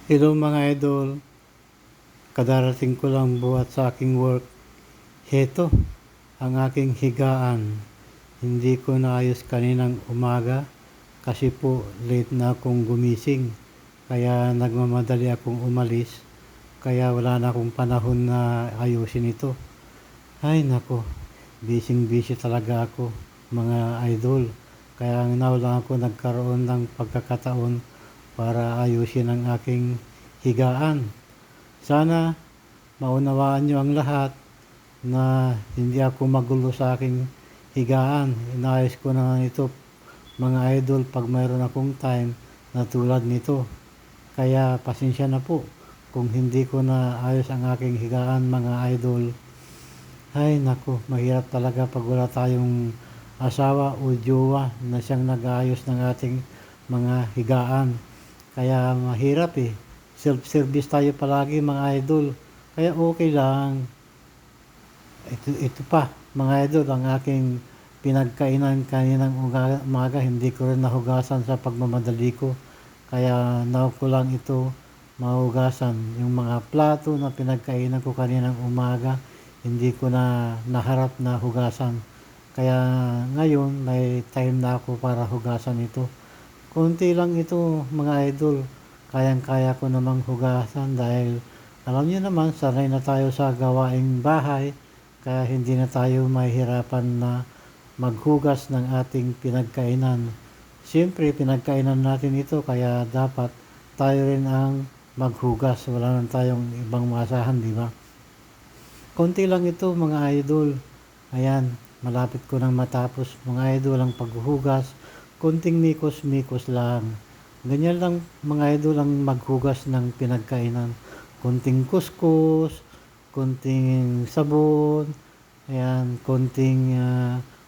Hello mga idol, kadarating ko lang buhat sa aking work. Heto, ang aking higaan. Hindi ko naayos kaninang umaga kasi po late na akong gumising. Kaya nagmamadali akong umalis. Kaya wala na akong panahon na ayusin ito. Ay nako, busy talaga ako mga idol. Kaya now lang ako nagkaroon ng pagkakataon para ayusin ang aking higaan. Sana maunawaan nyo ang lahat na hindi ako magulo sa aking higaan. Inayos ko na ito mga idol pag mayroon akong time na tulad nito. Kaya pasensya na po kung hindi ko na ayos ang aking higaan mga idol. Ay nako, mahirap talaga pag wala tayong asawa o jowa na siyang nag-aayos ng ating mga higaan. Kaya mahirap eh. Self-service tayo palagi mga idol. Kaya okay lang. Ito pa mga idol, ang aking pinagkainan kaninang umaga, hindi ko rin nahugasan sa pagmamadali ko. Kaya now ko lang ito mahugasan. Yung mga plato na pinagkainan ko kaninang umaga, hindi ko na naharap na hugasan. Kaya ngayon may time na ako para hugasan ito. Konti lang ito mga idol. Kayang-kaya ko namang hugasan dahil alam niyo naman sanay na tayo sa gawaing bahay. Kaya hindi na tayo mahihirapan na maghugas ng ating pinagkainan. Siyempre pinagkainan natin ito kaya dapat tayo rin ang maghugas. Wala nang tayong ibang maasahan, di ba? Konti lang ito mga idol. Ayan, malapit ko nang matapos mga idol ang paghuhugas. Konting mikos-mikos lang. Ganyan lang mga idol ang maghugas ng pinagkainan. Konting kuskus, konting sabon, ayan, konting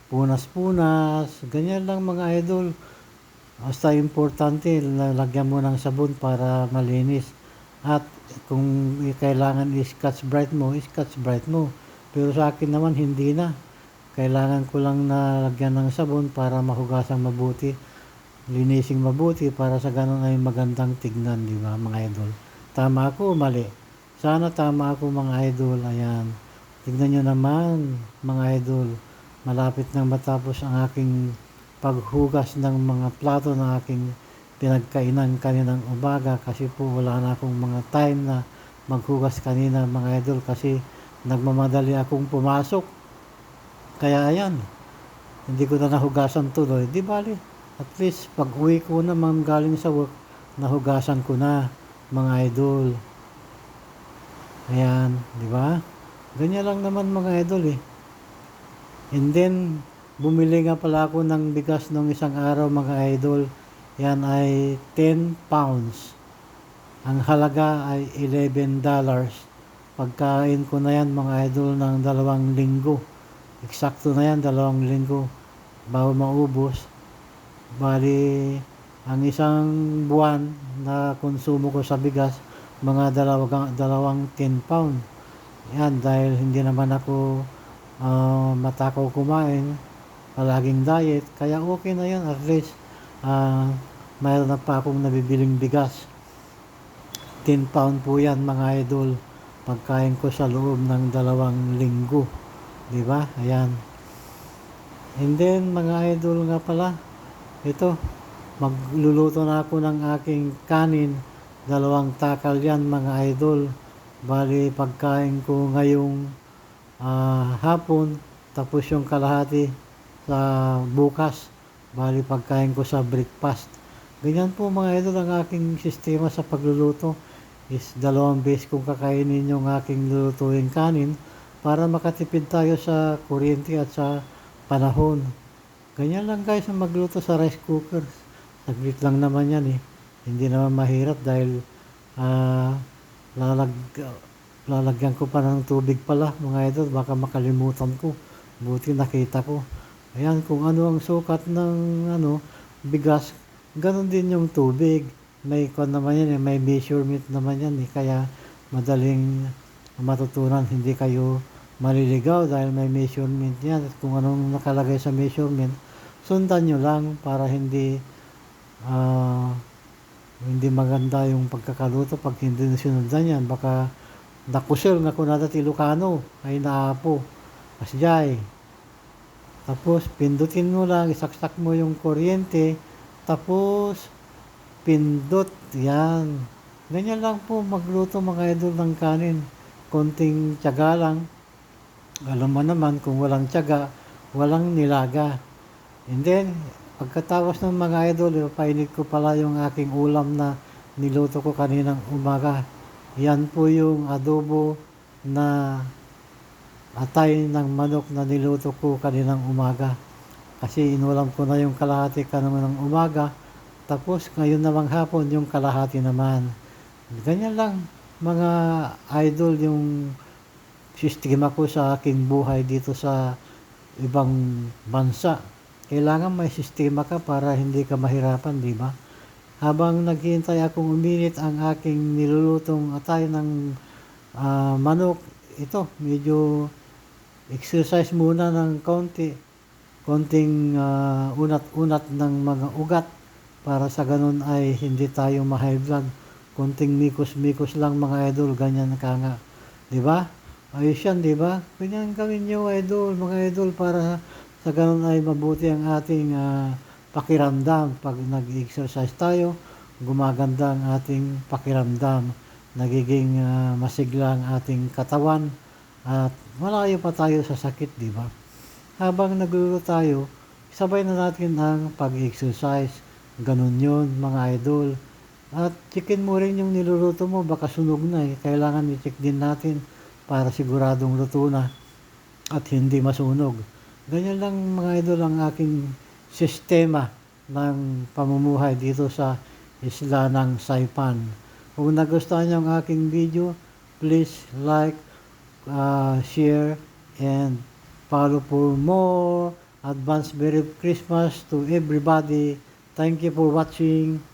punas-punas, ganyan lang mga idol. Basta importante, lagyan mo ng sabon para malinis. At kung kailangan i-Scotch Brite mo, i-Scotch Brite mo. Pero sa akin naman hindi na. Kailangan ko lang na lagyan ng sabon para mahugasan mabuti, linising mabuti para sa ganun ay magandang tignan, di ba mga idol? Tama ako o mali? Sana tama ako mga idol. Ayan. Tignan nyo naman mga idol. Malapit nang matapos ang aking paghugas ng mga plato na aking pinagkainan kaninang umaga kasi po wala na akong mga time na maghugas kanina mga idol kasi nagmamadali akong pumasok. Kaya ayan, hindi ko na nahugasan tuloy. Di bali, at least pag uwi ko naman galing sa work, nahugasan ko na mga idol. Ayan, di ba? Ganyan lang naman mga idol eh. And then, bumili nga pala ako ng bigas nung isang araw mga idol. Yan ay 10 pounds. Ang halaga ay $11. Pagkain ko na yan mga idol ng 2 linggo. Eksakto na yan, 2 linggo. Bago maubos. Bali, ang isang buwan na konsumo ko sa bigas, mga dalawang 10 pound. Yan, dahil hindi naman ako matakaw kumain, palaging diet, kaya okay na yan, at least mayroon na pa akong nabibiling bigas. 10 pound po yan mga idol, pagkain ko sa loob ng 2 linggo, di ba? Ayan. And then mga idol nga pala, ito, magluluto na ako ng aking kanin, 2 takal yan mga idol. Bali pagkain ko ngayong hapon, tapos yung kalahati sa bukas. Bali pagkain ko sa breakfast. Ganyan po mga idol ang aking sistema sa pagluluto. Is 2 beses kong kakainin yung aking lulutuin kanin para makatipid tayo sa kuryente at sa panahon. Ganyan lang guys ang magluto sa rice cooker. Saglit lang naman yan eh. Hindi naman mahirap dahil lalagyan ko pa ng tubig pala mga idol, baka makalimutan ko. Buti nakita ko. Ayan, kung ano ang sukat ng bigas, ganun din yung tubig. May naman yan, may measurement naman yan eh. Kaya madaling matutunan, hindi kayo maliligaw dahil may measurement yan. At kung anong nakalagay sa measurement, sundan nyo lang para hindi Hindi maganda yung pagkakaluto pag hindi nasundan yan. Baka nakusel nga kunada ti Ilocano ay naapo. Asjay. Tapos pindutin mo lang, isaksak mo yung kuryente. Tapos pindot. Yan. Ganyan lang po magluto mga idol ng kanin. Konting tiyaga lang. Alam mo naman kung walang tiyaga, walang nilaga. And then, pagkatapos ng mga idol, ipainit ko pala yung aking ulam na niluto ko kaninang umaga. Yan po yung adobo na atay ng manok na niluto ko kaninang umaga. Kasi inulam ko na yung kalahati naman ng umaga. Tapos ngayon namang hapon yung kalahati naman. Ganyan lang mga idol yung sistema ko sa aking buhay dito sa ibang bansa. Kailangan may sistema ka para hindi ka mahirapan, di ba? Habang naghihintay akong uminit ang aking nilulutong atay ng manok, ito, medyo exercise muna ng konti. Konting unat-unat ng mga ugat para sa ganun ay hindi tayo ma-high blood. Konting mikos-mikos lang mga idol, ganyan ka nga. Di ba? Ayos yan, di ba? Ganyan gawin nyo, idol, mga idol, para sa ganun ay mabuti ang ating pakiramdam. Pag nag-exercise tayo, gumaganda ang ating pakiramdam. Nagiging masigla ang ating katawan at malayo pa tayo sa sakit, di ba? Habang nagluluto tayo, sabay na natin ang pag-exercise. Ganun yun, mga idol. At checkin mo rin yung niluluto mo, baka sunog na eh. Kailangan i-check din natin para siguradong luto na at hindi masunog. Ganyan lang mga idol ang aking sistema ng pamumuhay dito sa isla ng Saipan. Kung nagustuhan niyo ang aking video, please like, share, and follow for more. Advance Merry Christmas to everybody. Thank you for watching.